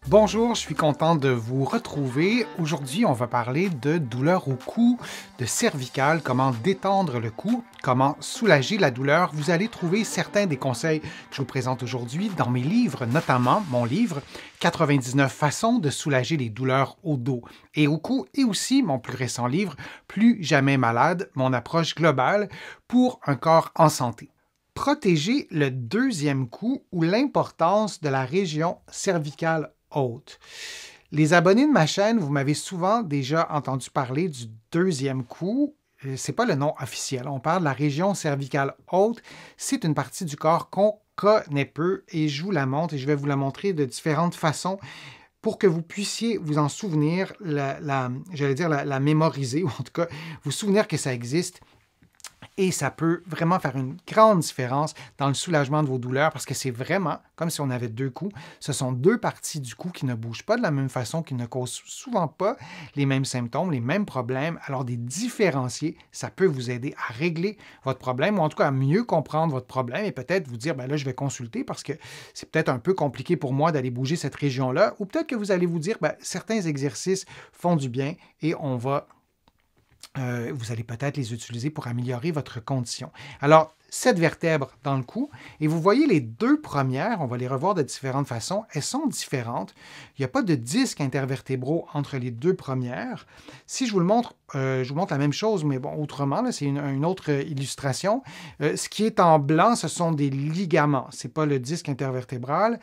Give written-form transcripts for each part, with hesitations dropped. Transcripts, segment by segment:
Bonjour, je suis content de vous retrouver. Aujourd'hui, on va parler de douleur au cou, de cervicale, comment détendre le cou, comment soulager la douleur. Vous allez trouver certains des conseils que je vous présente aujourd'hui dans mes livres, notamment mon livre 99 façons de soulager les douleurs au dos et au cou, et aussi mon plus récent livre Plus jamais malade, mon approche globale pour un corps en santé. Protéger le deuxième cou ou l'importance de la région cervicale haute. Les abonnés de ma chaîne, vous m'avez souvent déjà entendu parler du deuxième cou. C'est pas le nom officiel. On parle de la région cervicale haute. C'est une partie du corps qu'on connaît peu et je vous la montre et je vais vous la montrer de différentes façons pour que vous puissiez vous en souvenir, j'allais dire la mémoriser, ou en tout cas vous souvenir que ça existe. Et ça peut vraiment faire une grande différence dans le soulagement de vos douleurs parce que c'est vraiment comme si on avait deux coups. Ce sont deux parties du cou qui ne bougent pas de la même façon, qui ne causent souvent pas les mêmes symptômes, les mêmes problèmes. Alors, des différencier, ça peut vous aider à régler votre problème ou en tout cas à mieux comprendre votre problème et peut-être vous dire, ben là, je vais consulter parce que c'est peut-être un peu compliqué pour moi d'aller bouger cette région-là. Ou peut-être que vous allez vous dire, ben, certains exercices font du bien et vous allez peut-être les utiliser pour améliorer votre condition. Alors, 7 vertèbres dans le cou, et vous voyez les deux premières, on va les revoir de différentes façons, elles sont différentes. Il n'y a pas de disques intervertébraux entre les deux premières. Si je vous le montre, je vous montre la même chose, mais bon, autrement, là, c'est une autre illustration. Ce qui est en blanc, ce sont des ligaments, ce n'est pas le disque intervertébral.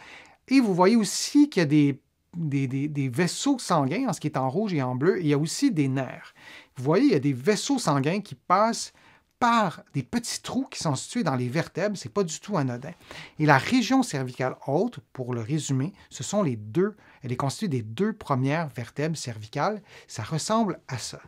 Et vous voyez aussi qu'il y a des vaisseaux sanguins, en ce qui est en rouge et en bleu, et il y a aussi des nerfs. Vous voyez, il y a des vaisseaux sanguins qui passent par des petits trous qui sont situés dans les vertèbres. Ce n'est pas du tout anodin. Et la région cervicale haute, pour le résumer, ce sont les deux. Elle est constituée des deux premières vertèbres cervicales. Ça ressemble à ça.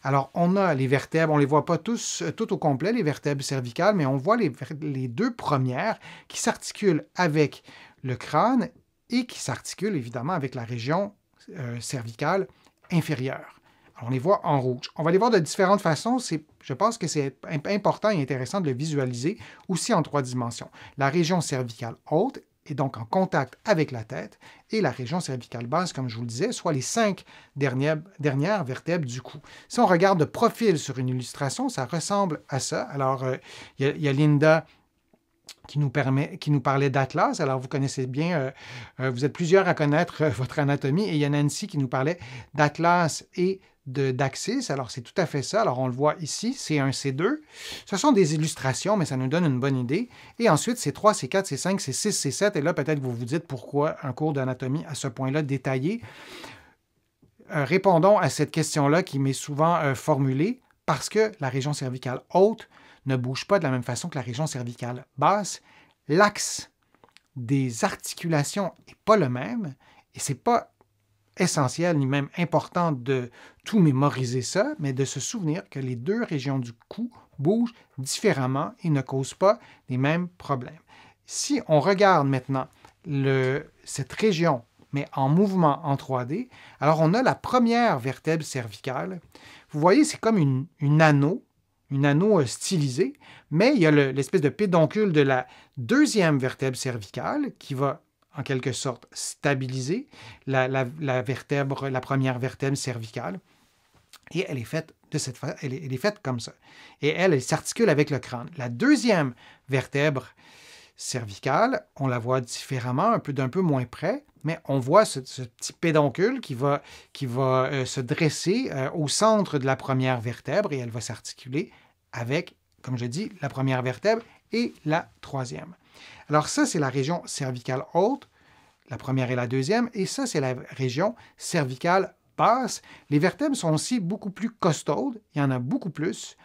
Alors, on a les vertèbres, on ne les voit pas tous, tout au complet, les vertèbres cervicales, mais on voit les deux premières qui s'articulent avec le crâne et qui s'articulent évidemment avec la région cervicale inférieure. Alors, on les voit en rouge. On va les voir de différentes façons. Je pense que c'est important et intéressant de le visualiser aussi en 3 dimensions. La région cervicale haute est donc en contact avec la tête et la région cervicale basse, comme je vous le disais, soit les 5 dernières vertèbres du cou. Si on regarde de profil sur une illustration, ça ressemble à ça. Alors, il y a Linda qui nous parlait d'Atlas. Alors, vous connaissez bien, vous êtes plusieurs à connaître votre anatomie. Et il y a Nancy qui nous parlait d'Atlas et d'Axis. Alors, c'est tout à fait ça. Alors, on le voit ici, C1, C2. Ce sont des illustrations, mais ça nous donne une bonne idée. Et ensuite, C3, C4, C5, C6, C7. Et là, peut-être vous vous dites pourquoi un cours d'anatomie à ce point-là détaillé. Répondons à cette question-là qui m'est souvent formulée parce que la région cervicale haute ne bouge pas de la même façon que la région cervicale basse. L'axe des articulations n'est pas le même et ce n'est pas essentiel ni même important de tout mémoriser ça, mais de se souvenir que les deux régions du cou bougent différemment et ne causent pas les mêmes problèmes. Si on regarde maintenant cette région, mais en mouvement en 3D, alors on a la première vertèbre cervicale. Vous voyez, c'est comme une anneau stylisé, mais il y a l'espèce de pédoncule de la deuxième vertèbre cervicale qui va en quelque sorte stabiliser la première vertèbre cervicale. Et elle est faite elle est faite comme ça. Et elle s'articule avec le crâne. La deuxième vertèbre cervicale, on la voit différemment, d'un peu moins près, mais on voit ce petit pédoncule qui va se dresser au centre de la première vertèbre et elle va s'articuler avec, comme je dis, la première vertèbre et la troisième. Alors ça, c'est la région cervicale haute, la première et la deuxième, et ça, c'est la région cervicale basse. Les vertèbres sont aussi beaucoup plus costaudes, il y en a beaucoup plus,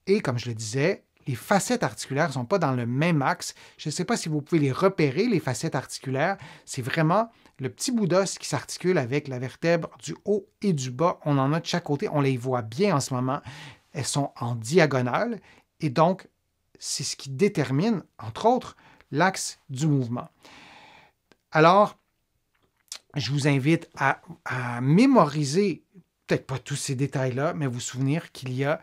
et comme je le disais, les facettes articulaires ne sont pas dans le même axe. Je ne sais pas si vous pouvez les repérer, les facettes articulaires. C'est vraiment le petit bout d'os qui s'articule avec la vertèbre du haut et du bas. On en a de chaque côté. On les voit bien en ce moment. Elles sont en diagonale. Et donc, c'est ce qui détermine, entre autres, l'axe du mouvement. Alors, je vous invite à mémoriser, peut-être pas tous ces détails-là, mais vous souvenir qu'il y a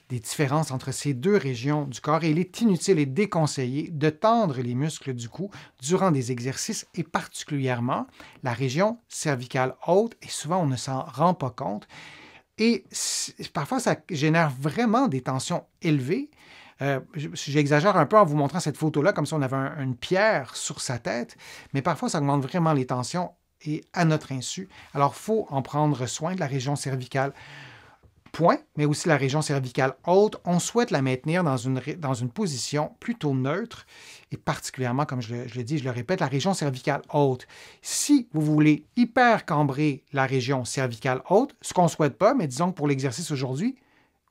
des différences entre ces deux régions du corps et il est inutile et déconseillé de tendre les muscles du cou durant des exercices et particulièrement la région cervicale haute et souvent on ne s'en rend pas compte et parfois ça génère vraiment des tensions élevées. J'exagère un peu en vous montrant cette photo-là comme si on avait une pierre sur sa tête, mais parfois ça augmente vraiment les tensions et à notre insu. Alors, il faut en prendre soin de la région cervicale point, mais aussi la région cervicale haute. On souhaite la maintenir dans une position plutôt neutre et particulièrement, comme je le dis, je le répète, la région cervicale haute. Si vous voulez hyper cambrer la région cervicale haute, ce qu'on ne souhaite pas, mais disons que pour l'exercice aujourd'hui,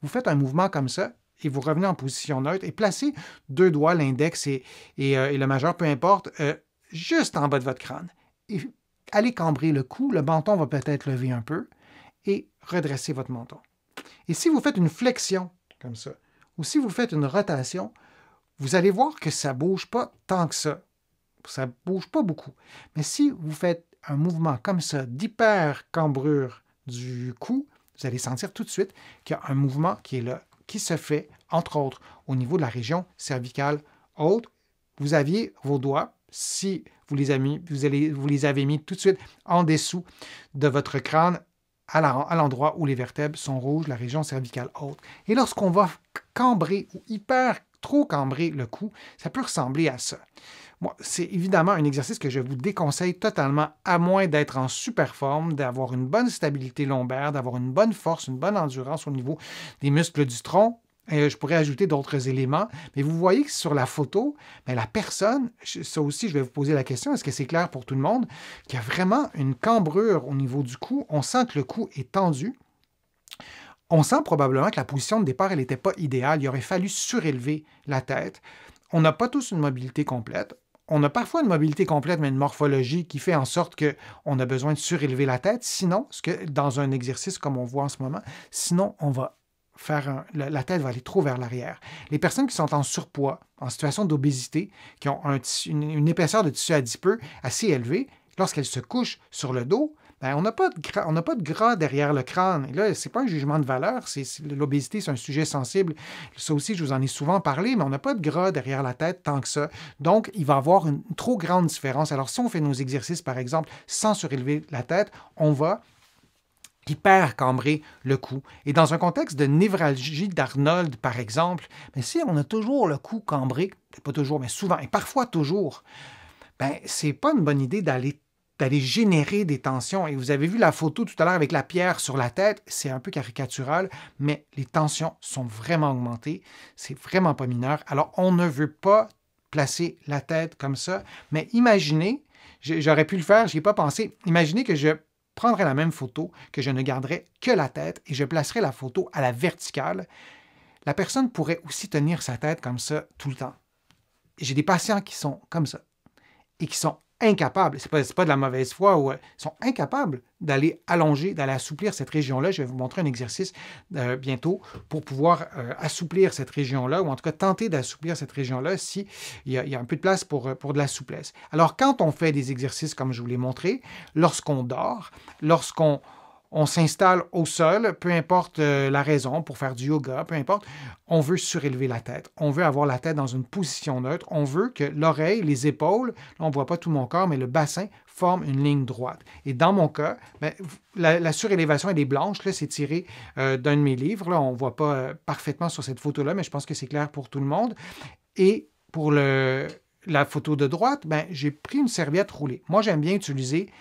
vous faites un mouvement comme ça et vous revenez en position neutre et placez 2 doigts, l'index et le majeur, peu importe, juste en bas de votre crâne. Et allez cambrer le cou, le menton va peut-être lever un peu et redresser votre menton. Et si vous faites une flexion comme ça, ou si vous faites une rotation, vous allez voir que ça ne bouge pas tant que ça. Ça ne bouge pas beaucoup. Mais si vous faites un mouvement comme ça d'hyper-cambrure du cou, vous allez sentir tout de suite qu'il y a un mouvement qui est là, qui se fait, entre autres, au niveau de la région cervicale haute. Vous aviez vos doigts, si vous les avez mis tout de suite en dessous de votre crâne, à l'endroit où les vertèbres sont rouges, la région cervicale haute. Et lorsqu'on va cambrer ou trop cambrer le cou, ça peut ressembler à ça. Bon, c'est évidemment un exercice que je vous déconseille totalement, à moins d'être en super forme, d'avoir une bonne stabilité lombaire, d'avoir une bonne force, une bonne endurance au niveau des muscles du tronc. Et je pourrais ajouter d'autres éléments, mais vous voyez que sur la photo, bien, la personne, ça aussi, je vais vous poser la question, est-ce que c'est clair pour tout le monde, qu'il y a vraiment une cambrure au niveau du cou, on sent que le cou est tendu, on sent probablement que la position de départ, elle n'était pas idéale, il aurait fallu surélever la tête, on n'a pas tous une mobilité complète, on a parfois une mobilité complète, mais une morphologie qui fait en sorte qu'on a besoin de surélever la tête, sinon, dans un exercice comme on voit en ce moment, sinon on va la tête va aller trop vers l'arrière. Les personnes qui sont en surpoids, en situation d'obésité, qui ont une épaisseur de tissu adipeux assez élevée, lorsqu'elles se couchent sur le dos, ben, on n'a pas de gras derrière le crâne. Et là, ce n'est pas un jugement de valeur. L'obésité, c'est un sujet sensible. Ça aussi, je vous en ai souvent parlé, mais on n'a pas de gras derrière la tête tant que ça. Donc, il va y avoir une trop grande différence. Alors, si on fait nos exercices, par exemple, sans surélever la tête, on va hyper cambrer le cou. Et dans un contexte de névralgie d'Arnold, par exemple, mais si on a toujours le cou cambré, pas toujours, mais souvent, et parfois toujours, ben, c'est pas une bonne idée d'aller générer des tensions. Et vous avez vu la photo tout à l'heure avec la pierre sur la tête, c'est un peu caricatural, mais les tensions sont vraiment augmentées, c'est vraiment pas mineur. Alors, on ne veut pas placer la tête comme ça, mais imaginez, j'aurais pu le faire, j'y ai pas pensé, imaginez que je prendrai la même photo, que je ne garderai que la tête et je placerai la photo à la verticale. La personne pourrait aussi tenir sa tête comme ça tout le temps. J'ai des patients qui sont comme ça et qui sont incapables, c'est pas de la mauvaise foi, ils sont incapables d'aller allonger, d'aller assouplir cette région-là. Je vais vous montrer un exercice bientôt pour pouvoir assouplir cette région-là, ou en tout cas tenter d'assouplir cette région-là s'il y a un peu de place pour de la souplesse. Alors, quand on fait des exercices comme je vous l'ai montré, lorsqu'on dort, lorsqu'on s'installe au sol, peu importe la raison, pour faire du yoga, peu importe, on veut surélever la tête. On veut avoir la tête dans une position neutre. On veut que l'oreille, les épaules, là, on ne voit pas tout mon corps, mais le bassin forme une ligne droite. Et dans mon cas, ben, la surélévation, elle est blanche. Là, c'est tiré d'un de mes livres. Là, on ne voit pas parfaitement sur cette photo-là, mais je pense que c'est clair pour tout le monde. Et pour la photo de droite, ben, j'ai pris une serviette roulée. Moi, j'aime bien utiliser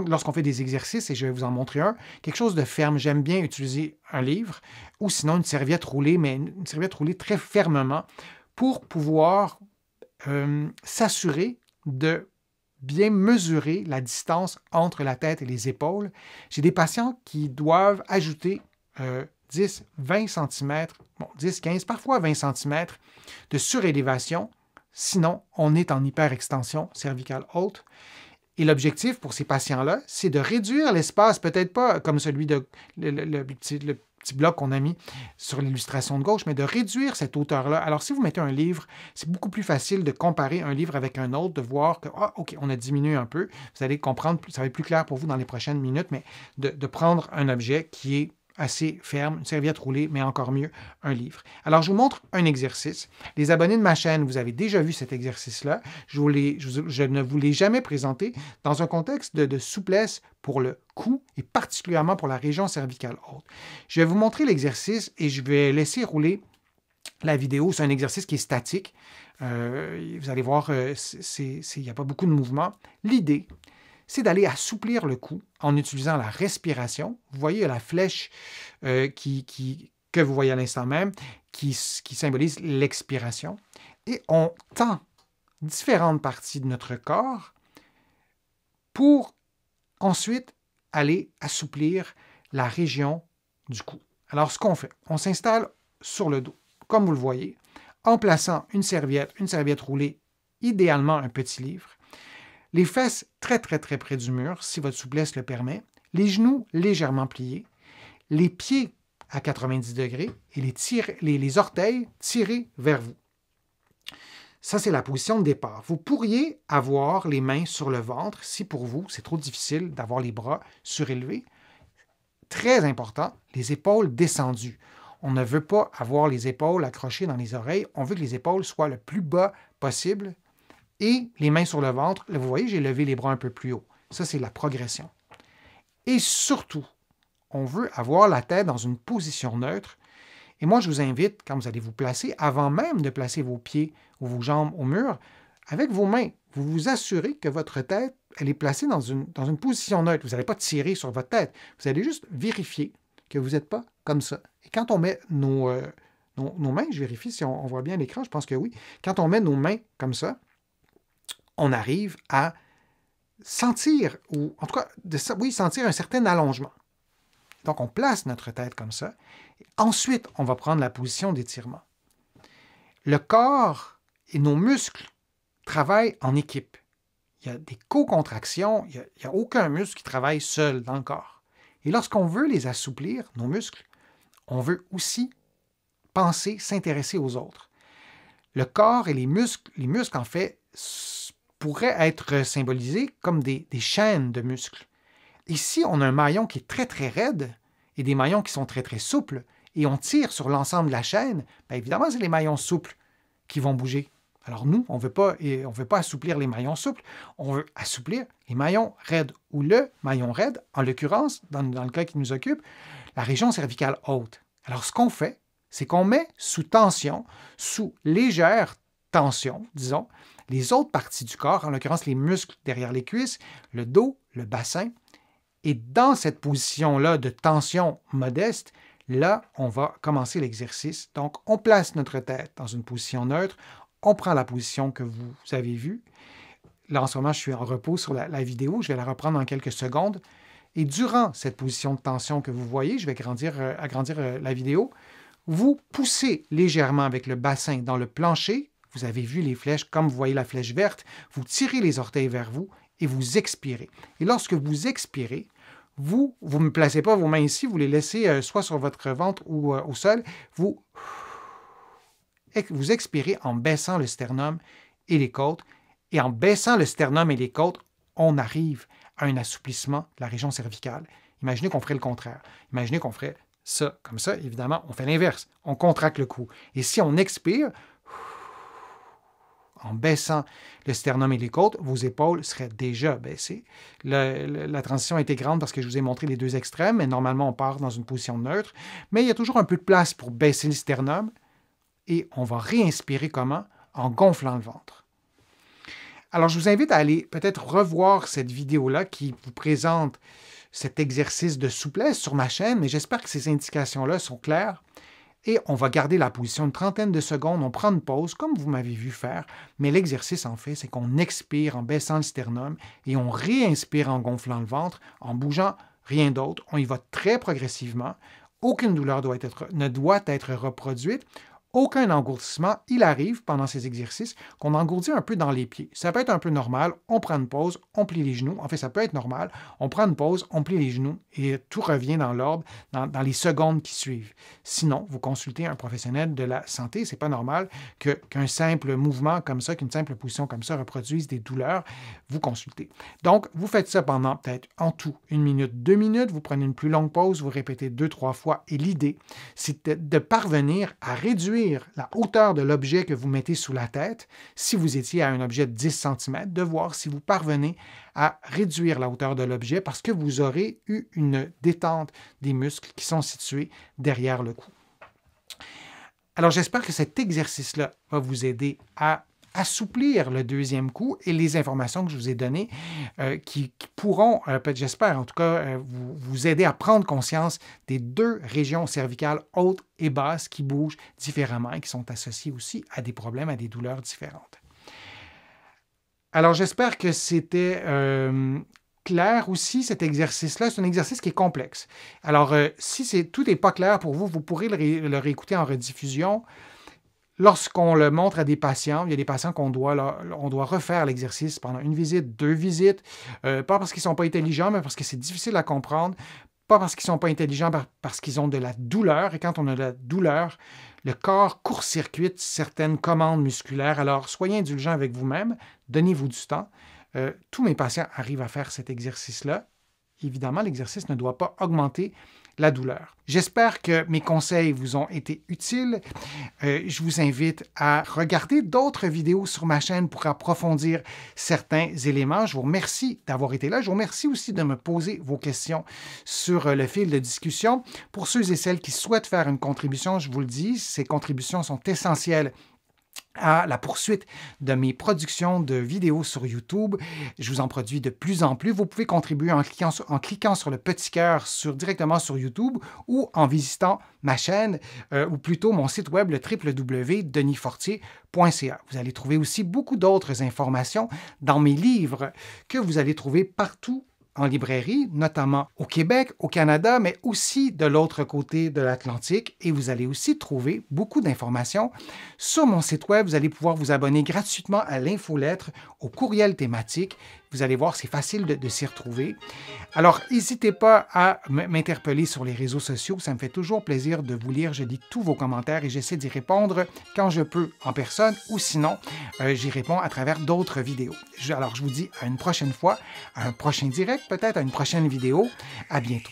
lorsqu'on fait des exercices, et je vais vous en montrer un, quelque chose de ferme. J'aime bien utiliser un livre ou sinon une serviette roulée, mais une serviette roulée très fermement pour pouvoir s'assurer de bien mesurer la distance entre la tête et les épaules. J'ai des patients qui doivent ajouter 10, 20 cm, bon, 10, 15, parfois 20 cm de surélévation. Sinon, on est en hyperextension cervicale haute. Et l'objectif pour ces patients-là, c'est de réduire l'espace, peut-être pas comme celui de le petit bloc qu'on a mis sur l'illustration de gauche, mais de réduire cette hauteur-là. Alors, si vous mettez un livre, c'est beaucoup plus facile de comparer un livre avec un autre, de voir que, OK, on a diminué un peu. Vous allez comprendre, ça va être plus clair pour vous dans les prochaines minutes, mais de prendre un objet qui est assez ferme, une serviette roulée, mais encore mieux, un livre. Alors, je vous montre un exercice. Les abonnés de ma chaîne, vous avez déjà vu cet exercice-là. Je ne vous l'ai jamais présenté dans un contexte de souplesse pour le cou et particulièrement pour la région cervicale haute. Je vais vous montrer l'exercice et je vais laisser rouler la vidéo. C'est un exercice qui est statique. Vous allez voir, il n'y a pas beaucoup de mouvement. L'idée, c'est d'aller assouplir le cou en utilisant la respiration. Vous voyez la flèche que vous voyez à l'instant même qui symbolise l'expiration. Et on tend différentes parties de notre corps pour ensuite aller assouplir la région du cou. Alors, ce qu'on fait, on s'installe sur le dos, comme vous le voyez, en plaçant une serviette roulée, idéalement un petit livre. Les fesses très, très, très près du mur, si votre souplesse le permet. Les genoux légèrement pliés. Les pieds à 90 degrés et les orteils tirés vers vous. Ça, c'est la position de départ. Vous pourriez avoir les mains sur le ventre si pour vous, c'est trop difficile d'avoir les bras surélevés. Très important, les épaules descendues. On ne veut pas avoir les épaules accrochées dans les oreilles. On veut que les épaules soient le plus bas possible. Et les mains sur le ventre, là, vous voyez, j'ai levé les bras un peu plus haut. Ça, c'est la progression. Et surtout, on veut avoir la tête dans une position neutre. Et moi, je vous invite, quand vous allez vous placer, avant même de placer vos pieds ou vos jambes au mur, avec vos mains, vous vous assurez que votre tête, elle est placée dans une position neutre. Vous n'allez pas tirer sur votre tête. Vous allez juste vérifier que vous n'êtes pas comme ça. Et quand on met nos mains, je vérifie si on voit bien l'écran, je pense que oui. Quand on met nos mains comme ça, on arrive à sentir, ou en tout cas, sentir un certain allongement. Donc, on place notre tête comme ça. Et ensuite, on va prendre la position d'étirement. Le corps et nos muscles travaillent en équipe. Il y a des co-contractions, il n'y a aucun muscle qui travaille seul dans le corps. Et lorsqu'on veut les assouplir, nos muscles, on veut aussi penser, s'intéresser aux autres. Le corps et les muscles en fait, pourraient être symbolisés comme des chaînes de muscles. Ici, on a un maillon qui est très, très raide et des maillons qui sont très, très souples, et on tire sur l'ensemble de la chaîne, bien évidemment, c'est les maillons souples qui vont bouger. Alors nous, on ne veut pas assouplir les maillons souples, on veut assouplir les maillons raides, ou le maillon raide, en l'occurrence, dans le cas qui nous occupe, la région cervicale haute. Alors ce qu'on fait, c'est qu'on met sous tension, sous légère tension, disons, les autres parties du corps, en l'occurrence les muscles derrière les cuisses, le dos, le bassin. Et dans cette position-là de tension modeste, là, on va commencer l'exercice. Donc, on place notre tête dans une position neutre, on prend la position que vous avez vue. Là, en ce moment, je suis en repos sur la vidéo, je vais la reprendre dans quelques secondes. Et durant cette position de tension que vous voyez, je vais agrandir la vidéo, vous poussez légèrement avec le bassin dans le plancher. Vous avez vu les flèches, comme vous voyez la flèche verte, vous tirez les orteils vers vous et vous expirez. Et lorsque vous expirez, vous ne placez pas vos mains ici, vous les laissez soit sur votre ventre ou au sol, vous expirez en baissant le sternum et les côtes. Et en baissant le sternum et les côtes, on arrive à un assouplissement de la région cervicale. Imaginez qu'on ferait le contraire. Imaginez qu'on ferait ça, comme ça, évidemment, on fait l'inverse. On contracte le cou. Et si on expire, en baissant le sternum et les côtes, vos épaules seraient déjà baissées. La transition a été grande parce que je vous ai montré les deux extrêmes, mais normalement, on part dans une position neutre. Mais il y a toujours un peu de place pour baisser le sternum. Et on va réinspirer comment? En gonflant le ventre. Alors, je vous invite à aller peut-être revoir cette vidéo-là qui vous présente cet exercice de souplesse sur ma chaîne, mais j'espère que ces indications-là sont claires. Et on va garder la position une trentaine de secondes, on prend une pause, comme vous m'avez vu faire, mais l'exercice, en fait, c'est qu'on expire en baissant le sternum et on réinspire en gonflant le ventre, en bougeant rien d'autre. On y va très progressivement. Aucune douleur ne doit être reproduite. aucun engourdissement. Il arrive pendant ces exercices qu'on engourdit un peu dans les pieds. Ça peut être un peu normal, on prend une pause, on plie les genoux. En fait, ça peut être normal, on prend une pause, on plie les genoux et tout revient dans l'ordre dans les secondes qui suivent. Sinon, vous consultez un professionnel de la santé. Ce n'est pas normal qu'un simple mouvement comme ça, qu'une simple position comme ça reproduise des douleurs. Vous consultez. Donc, vous faites ça pendant peut-être en tout 1 minute, 2 minutes. Vous prenez une plus longue pause, vous répétez 2-3 fois. Et l'idée, c'est de parvenir à réduire la hauteur de l'objet que vous mettez sous la tête. Si vous étiez à un objet de 10 cm, de voir si vous parvenez à réduire la hauteur de l'objet parce que vous aurez eu une détente des muscles qui sont situés derrière le cou. Alors, j'espère que cet exercice-là va vous aider à assouplir le deuxième cou et les informations que je vous ai données qui pourront, j'espère en tout cas, vous aider à prendre conscience des 2 régions cervicales hautes et basses qui bougent différemment et qui sont associées aussi à des problèmes, à des douleurs différentes. Alors, j'espère que c'était clair aussi, cet exercice-là. C'est un exercice qui est complexe. Alors, si tout n'est pas clair pour vous, vous pourrez le réécouter en rediffusion. Lorsqu'on le montre à des patients, il y a des patients on doit refaire l'exercice pendant 1 visite, 2 visites, pas parce qu'ils ne sont pas intelligents, mais parce que c'est difficile à comprendre, pas parce qu'ils ne sont pas intelligents, parce qu'ils ont de la douleur. Et quand on a de la douleur, le corps court-circuite certaines commandes musculaires. Alors, soyez indulgents avec vous-même, donnez-vous du temps. Tous mes patients arrivent à faire cet exercice-là. Évidemment, l'exercice ne doit pas augmenter la douleur. J'espère que mes conseils vous ont été utiles. Je vous invite à regarder d'autres vidéos sur ma chaîne pour approfondir certains éléments. Je vous remercie d'avoir été là. Je vous remercie aussi de me poser vos questions sur le fil de discussion. Pour ceux et celles qui souhaitent faire une contribution, je vous le dis, ces contributions sont essentielles à la poursuite de mes productions de vidéos sur YouTube. Je vous en produis de plus en plus. Vous pouvez contribuer en cliquant sur le petit cœur directement sur YouTube ou en visitant ma chaîne ou plutôt mon site web, le www.denisfortier.ca. Vous allez trouver aussi beaucoup d'autres informations dans mes livres que vous allez trouver partout en librairie, notamment au Québec, au Canada, mais aussi de l'autre côté de l'Atlantique. Et vous allez aussi trouver beaucoup d'informations sur mon site web. Vous allez pouvoir vous abonner gratuitement à l'infolettre, au courriel thématique. Vous allez voir, c'est facile de s'y retrouver. Alors, n'hésitez pas à m'interpeller sur les réseaux sociaux. Ça me fait toujours plaisir de vous lire. Je lis tous vos commentaires et j'essaie d'y répondre quand je peux en personne ou sinon, j'y réponds à travers d'autres vidéos. Alors, je vous dis à une prochaine fois, à un prochain direct, peut-être à une prochaine vidéo. À bientôt.